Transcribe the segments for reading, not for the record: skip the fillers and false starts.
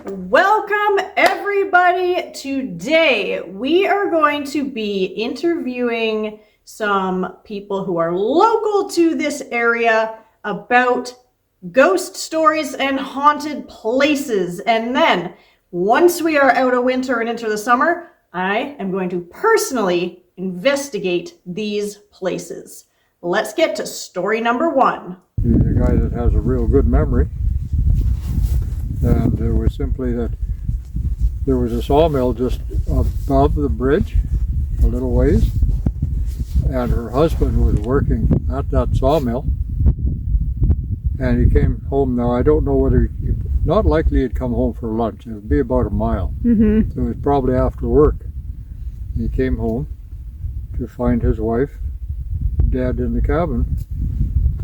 Welcome everybody. Today we are going to be interviewing some people who are local to this area about ghost stories and haunted places. And then once we are out of winter and into the summer, I am going to personally investigate these places. Let's get to story number one. He's a guy that has a real good memory. And it was simply that there was a sawmill just above the bridge, a little ways, and her husband was working at that sawmill, and he came home. Now I don't know whether not likely he'd come home for lunch. It would be about a mile, so it was probably after work. He came home to find his wife dead in the cabin,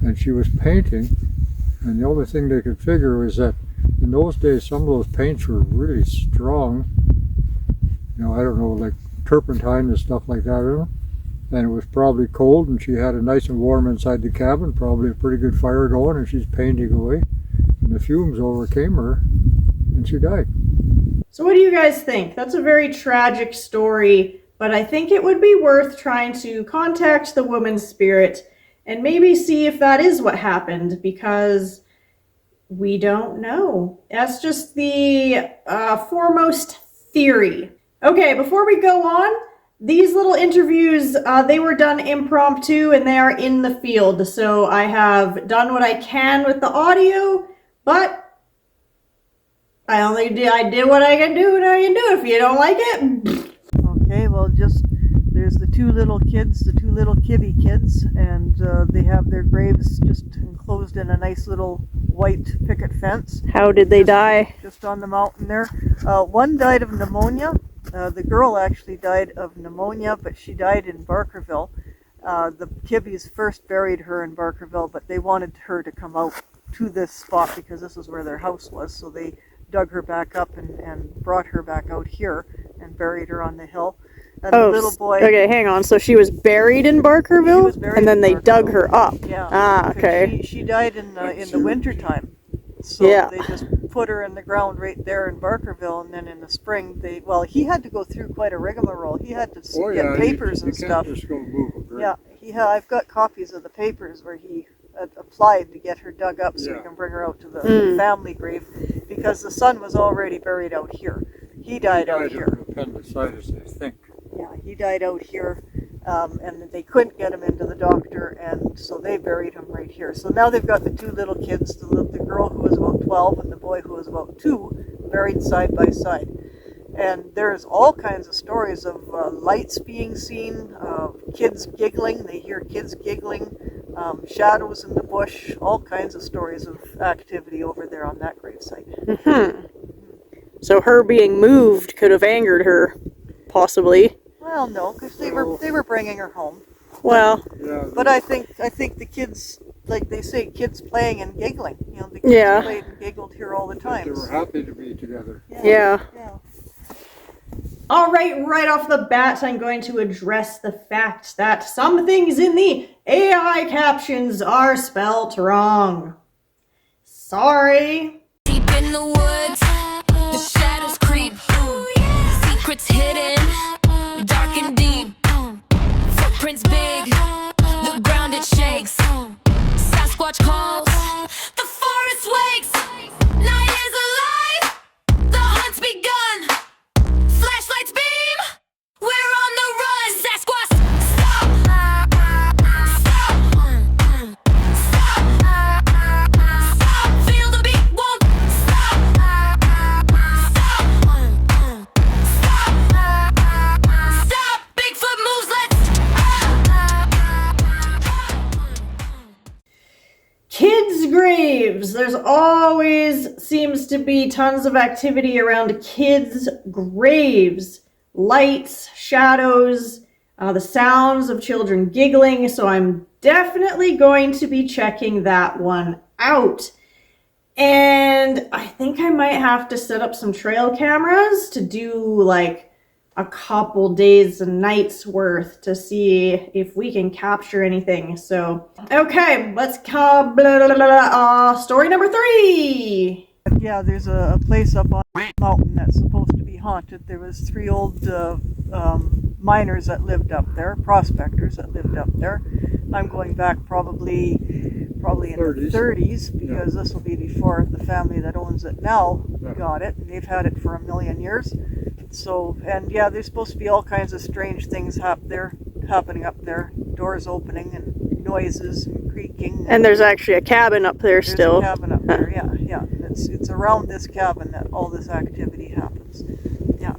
and she was painting, and the only thing they could figure was that in those days, some of those paints were really strong. You know, I don't know, like turpentine and stuff like that in them. And it was probably cold, and she had it nice and warm inside the cabin, probably a pretty good fire going, and she's painting away. And the fumes overcame her, and she died. So what do you guys think? That's a very tragic story, but I think it would be worth trying to contact the woman's spirit and maybe see if that is what happened, because we don't know. That's just the foremost theory. Okay, before we go on, these little interviews, they were done impromptu and they are in the field. So I have done what I can with the audio, but I did what I can do and I can do. If you don't like it. Okay, well, there's the two little kitty kids, and they have their graves just enclosed in a nice little white picket fence. How did they die? Just on the mountain there. One died of pneumonia. The girl actually died of pneumonia, but she died in Barkerville. The Kibbies first buried her in Barkerville, but they wanted her to come out to this spot because this is where their house was, so they dug her back up and brought her back out here and buried her on the hill. And the little boy. Okay, hang on. So she was buried in Barkerville, and then they dug her up. Yeah. Ah, okay. She died in the winter time, so Yeah. they just put her in the ground right there in Barkerville, and then in the spring he had to go through quite a rigmarole. He had to get papers and stuff. Just go move her. Yeah, I've got copies of the papers where he applied to get her dug up so he can bring her out to the family grave, because the son was already buried out here. He died out here. Appendicitis, I think. Yeah, he died out here, and they couldn't get him into the doctor, and so they buried him right here. So now they've got the two little kids, the girl who was about 12 and the boy who was about 2, buried side by side. And there's all kinds of stories of lights being seen, kids giggling, they hear kids giggling, shadows in the bush, all kinds of stories of activity over there on that gravesite. So her being moved could have angered her, possibly. Well, no, because they were bringing her home. Well, but I think the kids, like they say, kids playing and giggling. You know, the kids played and giggled here all the time. They were happy to be together. Yeah. All right off the bat, I'm going to address the fact that some things in the AI captions are spelt wrong. Sorry. Deep in the woods, the shadows creep. Secrets hidden, dark and deep. Footprints big, the ground it shakes. Sasquatch calls, the forest wakes. Night is alive, the hunt's begun. Flashlights beam, we're on the run. Sasquatch, stop. Stop. Feel the beat, won't stop. Stop. Bigfoot moves, let's. Kids' graves. There's always seems to be tons of activity around kids' graves. Lights, shadows, the sounds of children giggling. So I'm definitely going to be checking that one out. And I think I might have to set up some trail cameras to do like a couple days and nights worth to see if we can capture anything. So, okay, let's story number 3. But yeah, there's a place up on the mountain that's supposed to be haunted. There was 3 old miners that lived up there, prospectors that lived up there. I'm going back probably in 30s. the 30s, because this will be before the family that owns it now got it, and they've had it for 1,000,000 years. So, and yeah, there's supposed to be all kinds of strange things happening up there. Doors opening and noises and creaking. And there's actually a cabin up there still. There's a cabin up there, yeah. It's around this cabin that all this activity happens. Yeah.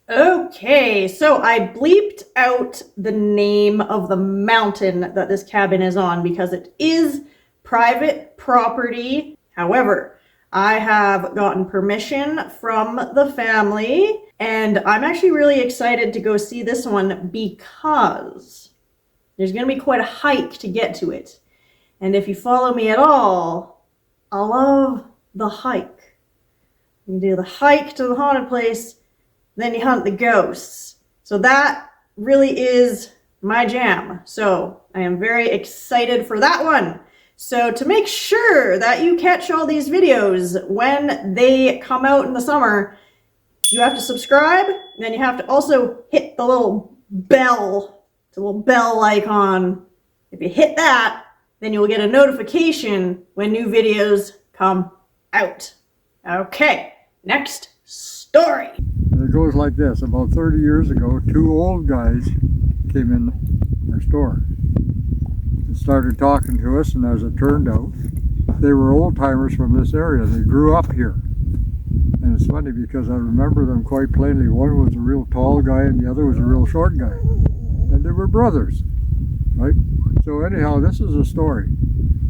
Okay, so I bleeped out the name of the mountain that this cabin is on because it is private property. However, I have gotten permission from the family, and I'm actually really excited to go see this one because there's going to be quite a hike to get to it. And if you follow me at all, I love the hike. You do the hike to the haunted place, then you hunt the ghosts. So that really is my jam. So I am very excited for that one. So to make sure that you catch all these videos when they come out in the summer, you have to subscribe, and then you have to also hit the little bell, the little bell icon. If you hit that, then you will get a notification when new videos come out. Okay, next story. And it goes like this. About 30 years ago, 2 old guys came in our store and started talking to us, and as it turned out, they were old timers from this area. They grew up here. And it's funny because I remember them quite plainly. One was a real tall guy and the other was a real short guy. And they were brothers, right? So anyhow, this is a story.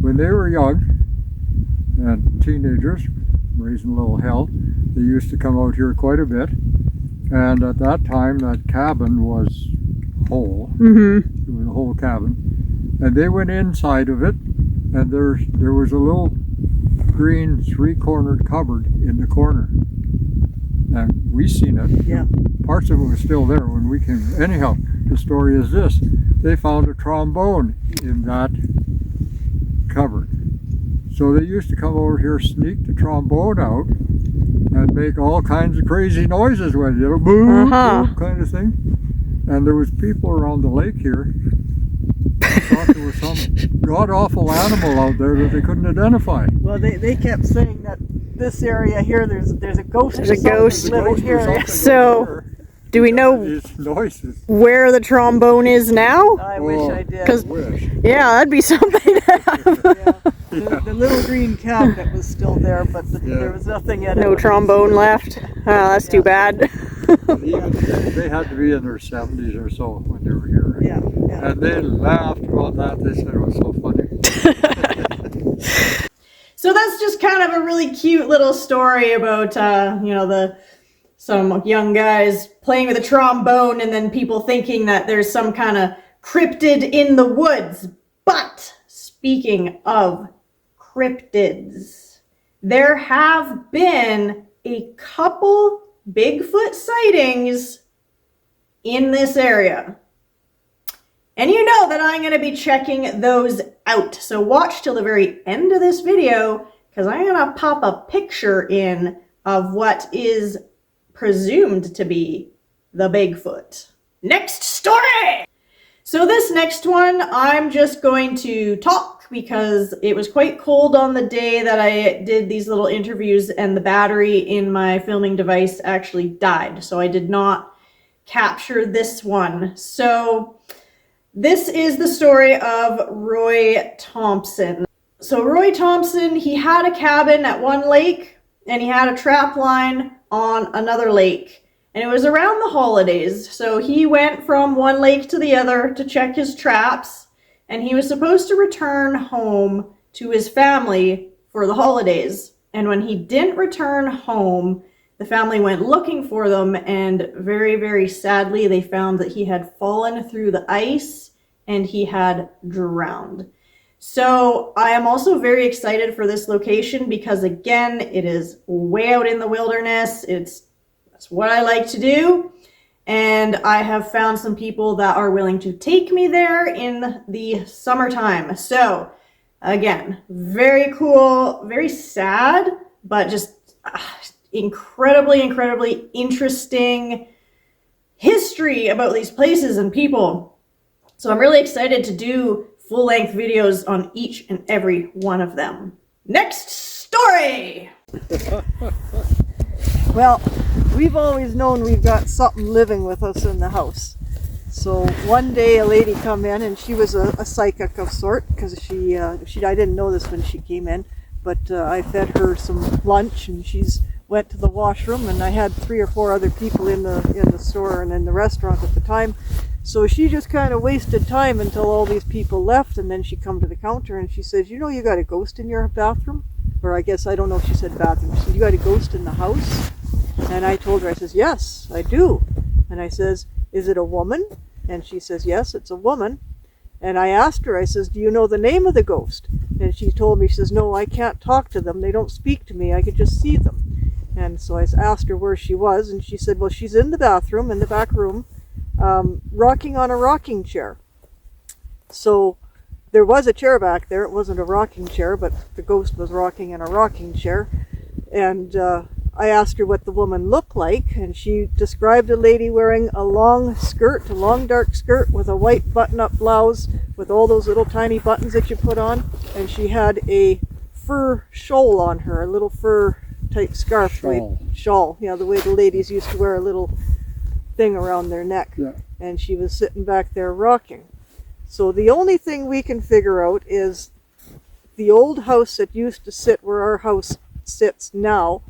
When they were young and teenagers, raising a little hell, they used to come out here quite a bit. And at that time, that cabin was whole. It was a whole cabin. And they went inside of it, and there was a little green 3-cornered cupboard in the corner. And we seen it. Yeah. Parts of it was still there when we came. Anyhow, the story is this. They found a trombone in that cupboard. So they used to come over here, sneak the trombone out, and make all kinds of crazy noises with it, you know, boo, boo kind of thing. And there was people around the lake here who thought there was some god-awful animal out there that they couldn't identify. Well, they kept saying that this area here, there's a ghost. There's a ghost living here. So, do we know These noises. where the trombone is now? I wish I did. 'Cause- Wish. Yeah, that'd be something to have. The little green cabinet was still there, but there was nothing in it. No trombone left. Oh, that's too bad. They had to be in their 70s or so when they were here. Yeah. And they laughed about that. They said it was so funny. So that's just kind of a really cute little story about, some young guys playing with a trombone and then people thinking that there's some kind of cryptid in the woods. But speaking of cryptids, there have been a couple Bigfoot sightings in this area. And you know that I'm going to be checking those out. So watch till the very end of this video, because I'm going to pop a picture in of what is presumed to be the Bigfoot. Next story! So this next one, I'm just going to talk because it was quite cold on the day that I did these little interviews and the battery in my filming device actually died. So I did not capture this one. So this is the story of Roy Thompson. So Roy Thompson, he had a cabin at one lake and he had a trap line on another lake. And it was around the holidays. So he went from one lake to the other to check his traps. And he was supposed to return home to his family for the holidays. And when he didn't return home, the family went looking for them. And very, very sadly, they found that he had fallen through the ice and he had drowned. So I am also very excited for this location because, again, it is way out in the wilderness. That's what I like to do. And I have found some people that are willing to take me there in the summertime. So again, very cool, very sad but just incredibly, incredibly interesting history about these places and people. So I'm really excited to do full-length videos on each and every one of them. Next story! Well, we've always known we've got something living with us in the house. So one day a lady come in, and she was a psychic of sort, because I didn't know this when she came in, but I fed her some lunch, and she's went to the washroom, and I had 3 or 4 other people in the store and in the restaurant at the time. So she just kind of wasted time until all these people left, and then she come to the counter and she says, "You know, you got a ghost in your bathroom?" Or I guess, I don't know if she said bathroom. She said, "You got a ghost in the house?" And I told her, I says, "Yes, I do." And I says, "Is it a woman?" And she says, "Yes, it's a woman." And I asked her, I says, "Do you know the name of the ghost?" And she told me, she says, "No, I can't talk to them. They don't speak to me. I could just see them." And so I asked her where she was, and she said, "Well, she's in the bathroom, in the back room, rocking on a rocking chair." So there was a chair back there. It wasn't a rocking chair, but the ghost was rocking in a rocking chair. And I asked her what the woman looked like, and she described a lady wearing a long skirt, a long dark skirt with a white button-up blouse with all those little tiny buttons that you put on, and she had a fur shawl on her, a little fur type scarf, shawl, you know, the way the ladies used to wear a little thing around their neck. Yeah. And she was sitting back there rocking. So the only thing we can figure out is the old house that used to sit where our house sits now,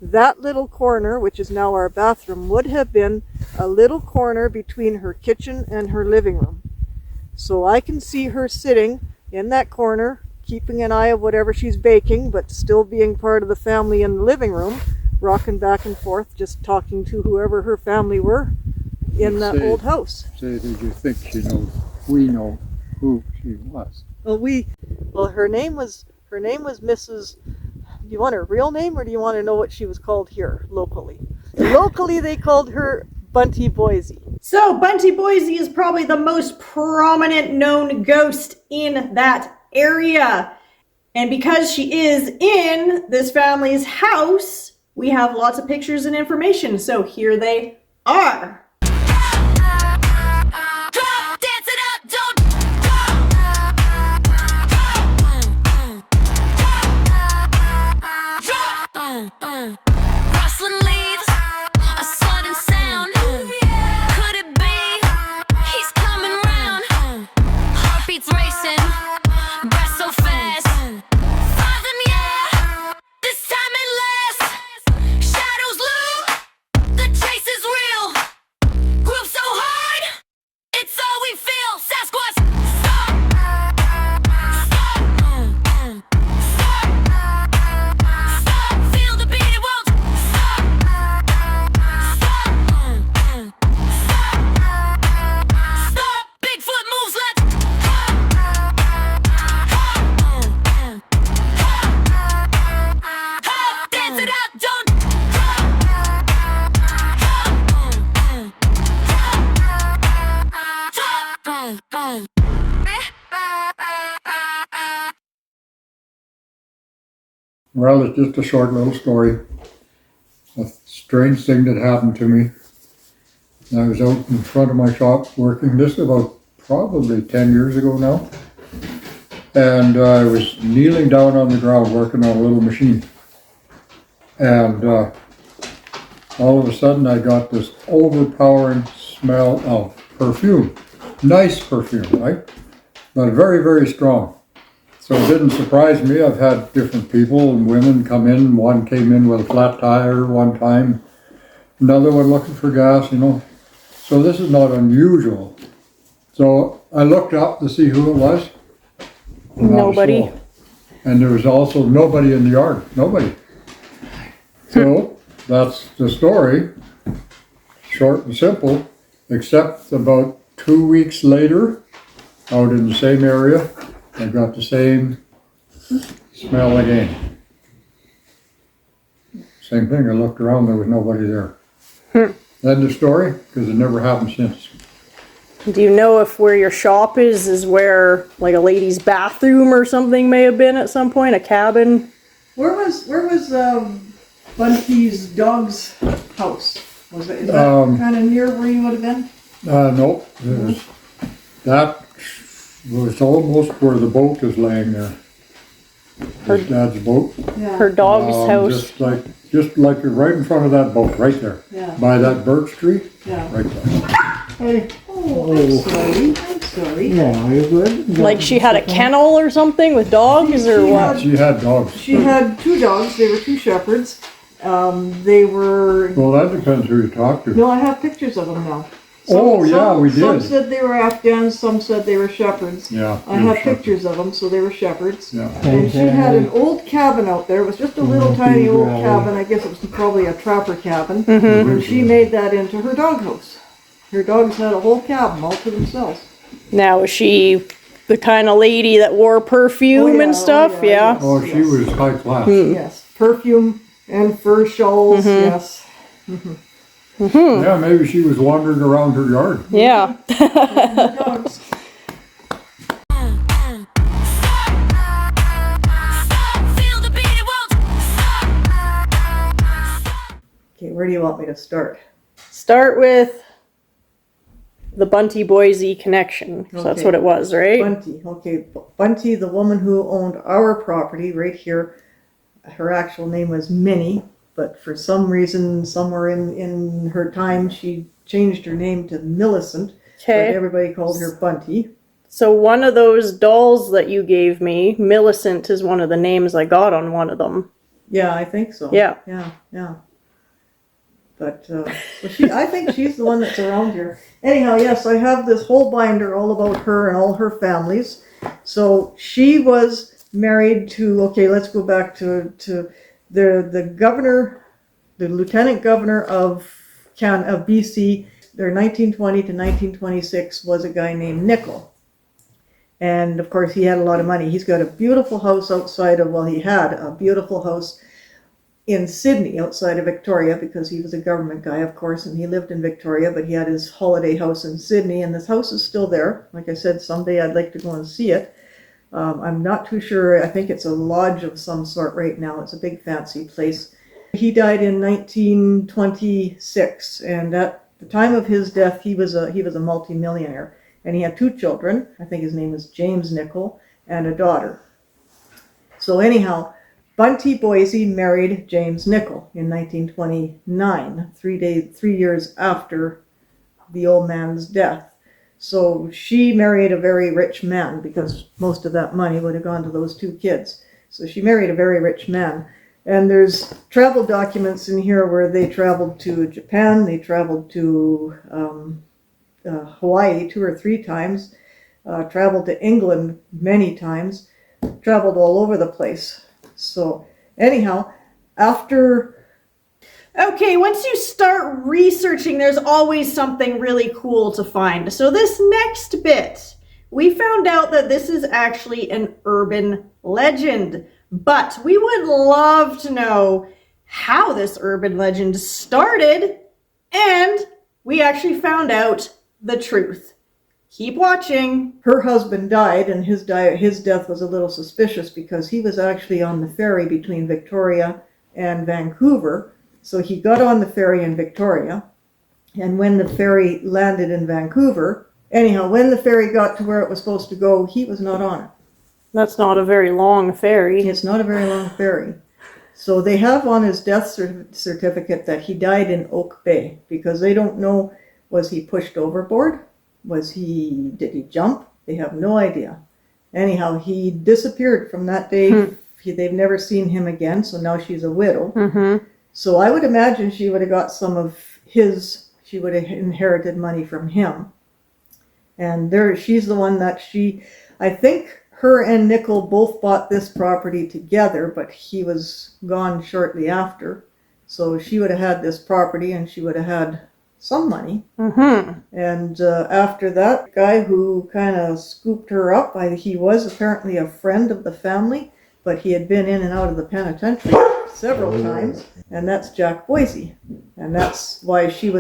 that little corner, which is now our bathroom, would have been a little corner between her kitchen and her living room. So I can see her sitting in that corner, keeping an eye of whatever she's baking, but still being part of the family in the living room, rocking back and forth, just talking to whoever her family were in that old house. Say, did you think we know who she was? Well, her name was Mrs. Do you want her real name, or do you want to know what she was called here locally? Locally, they called her Bunty Boise. So Bunty Boise is probably the most prominent known ghost in that area. And because she is in this family's house, we have lots of pictures and information. So here they are. Rustling leaves, a sudden sound. Could it be? He's coming round. Heartbeats racing, breath so fast. Find them, yeah. This time it lasts. Shadows loom, the chase is real. Groove so hard, it's all we feel. Sasquatch, stop. Feel the beat, it won't stop. Bigfoot moves, let's dance it out, don't Well, it's just a short little story. A strange thing that happened to me. I was out in front of my shop working. This is about probably 10 years ago now. And I was kneeling down on the ground working on a little machine. And all of a sudden I got this overpowering smell of perfume. Nice perfume, right? But very, very strong. So it didn't surprise me. I've had different people and women come in. One came in with a flat tire one time. Another one looking for gas, you know. So this is not unusual. So I looked up to see who it was. Nobody. And there was also nobody in the yard. Nobody. So that's the story. Short and simple. Except about 2 weeks later, out in the same area, I got the same smell again. Same thing, I looked around, there was nobody there. End of story, because it never happened since. Do you know if where your shop is where like a lady's bathroom or something may have been at some point, a cabin? Where was Bunty's dog's house? Was it? Is that kind of near where you would have been? No, that was almost where the boat is laying there. His dad's boat. Yeah. Her dog's house. Just like you're right in front of that boat, right there. Yeah. By that birch tree, Yeah. right there. Hey. Oh, I'm sorry. I'm sorry. Yeah, you good? Like she had a kennel or something with dogs or She what? She had dogs. She had 2 dogs. They were 2 shepherds. They were. Well, that depends who you talk to. No, I have pictures of them now. We Some did. said they were Afghans. Some said they were shepherds. Yeah. I have pictures of them, so they were shepherds. Yeah. And she had an old cabin out there. It was just a little tiny old cabin. I guess it was probably a trapper cabin. And she made that into her doghouse. Her dogs had a whole cabin all to themselves. Now is she the kind of lady that wore perfume and stuff? Yeah. Oh, she was high class. Yes, perfume and fur shawls. Yes. Yeah, maybe she was wandering around her yard. Yeah. Dogs. Feel the beat, it won't Okay, where do you want me to start? Start with the Bunty Boise connection. So that's Okay. what it was, right? Bunty. Okay, Bunty, the woman who owned our property right here, her actual name was Minnie, but for some reason, somewhere in her time, she changed her name to Millicent. But Okay. everybody called her Bunty. So one of those dolls that you gave me, Millicent, is one of the names I got on one of them. Yeah, I think so. Yeah. Yeah. But so I think she's the one that's around here. Anyhow, yes, I have this whole binder all about her and all her families. So she was married to. Okay, let's go back to the governor, the lieutenant governor of BC. Their 1920 to 1926 was a guy named Nickel. And of course, he had a lot of money. He's got a beautiful house outside of, well, he had a beautiful house in Sydney, outside of Victoria, because he was a government guy, of course, and he lived in Victoria, but he had his holiday house in Sydney, and this house is still there. Like I said, someday I'd like to go and see it. I'm not too sure. I think it's a lodge of some sort right now. It's a big fancy place. He died in 1926, and at the time of his death, he was a multimillionaire, and he had 2 children. I think his name was James Nickel, and a daughter. So anyhow, Bunty Boise married James Nickel in 1929, 3 years after the old man's death. So she married a very rich man, because most of that money would have gone to those 2 kids. So she married a very rich man. And there's travel documents in here where they traveled to Japan, they traveled to Hawaii 2 or 3 times, traveled to England many times, traveled all over the place. So anyhow, Okay, once you start researching, there's always something really cool to find. So this next bit, we found out that this is actually an urban legend, but we would love to know how this urban legend started, and we actually found out the truth. Keep watching. her husband died, and his death was a little suspicious because he was actually on the ferry between Victoria and Vancouver. So he got on the ferry in Victoria, and when the ferry landed in Vancouver, anyhow, when the ferry got to where it was supposed to go, he was not on it. That's not a very long ferry. It's not a very long ferry. So they have on his death certificate that he died in Oak Bay, because they don't know, was he pushed overboard? Did he jump? They have no idea. Anyhow, he disappeared from that day. They've never seen him again, so now she's a widow. Mm-hmm. So I would imagine she would have got some of she would have inherited money from him. And she's the one that I think her and Nickel both bought this property together, but he was gone shortly after. So she would have had this property, and she would have had some money. Mm-hmm. And after that, guy who kind of scooped her up, he was apparently a friend of the family, but he had been in and out of the penitentiary several times, and that's Jack Boise. And that's why she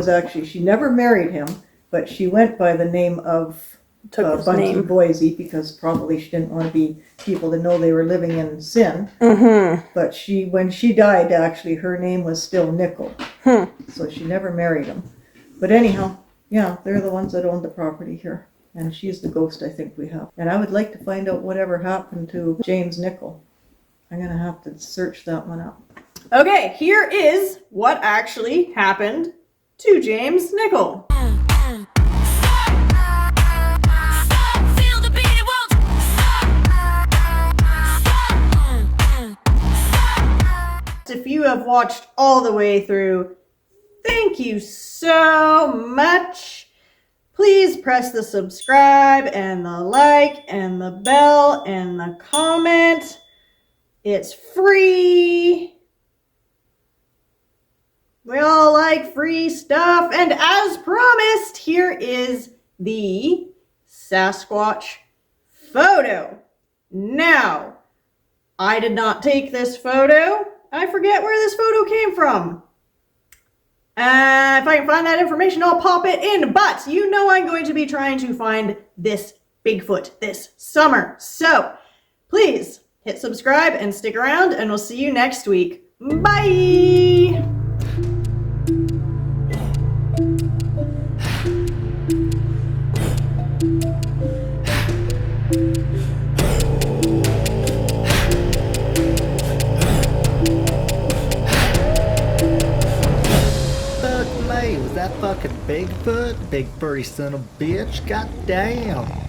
never married him, but she went by the name of took his Bunty name. Boise, because probably she didn't want to be people to know they were living in sin. Mm-hmm. But when she died, actually, her name was still Nickel. So she never married him. But anyhow, yeah, they're the ones that owned the property here. And she's the ghost I think we have. And I would like to find out whatever happened to James Nickel. I'm going to have to search that one up. Okay, here is what actually happened to James Nickel. Feel the beat, it won't stop. If you have watched all the way through, thank you so much. Please press the subscribe and the like and the bell and the comment. It's free. We all like free stuff. And as promised, here is the Sasquatch photo. Now, I did not take this photo. I forget where this photo came from. If I can find that information, I'll pop it in. But you know I'm going to be trying to find this Bigfoot this summer. So please hit subscribe and stick around, and we'll see you next week. Bye! Fuck me, was that fucking Bigfoot? Big furry son of a bitch, goddamn.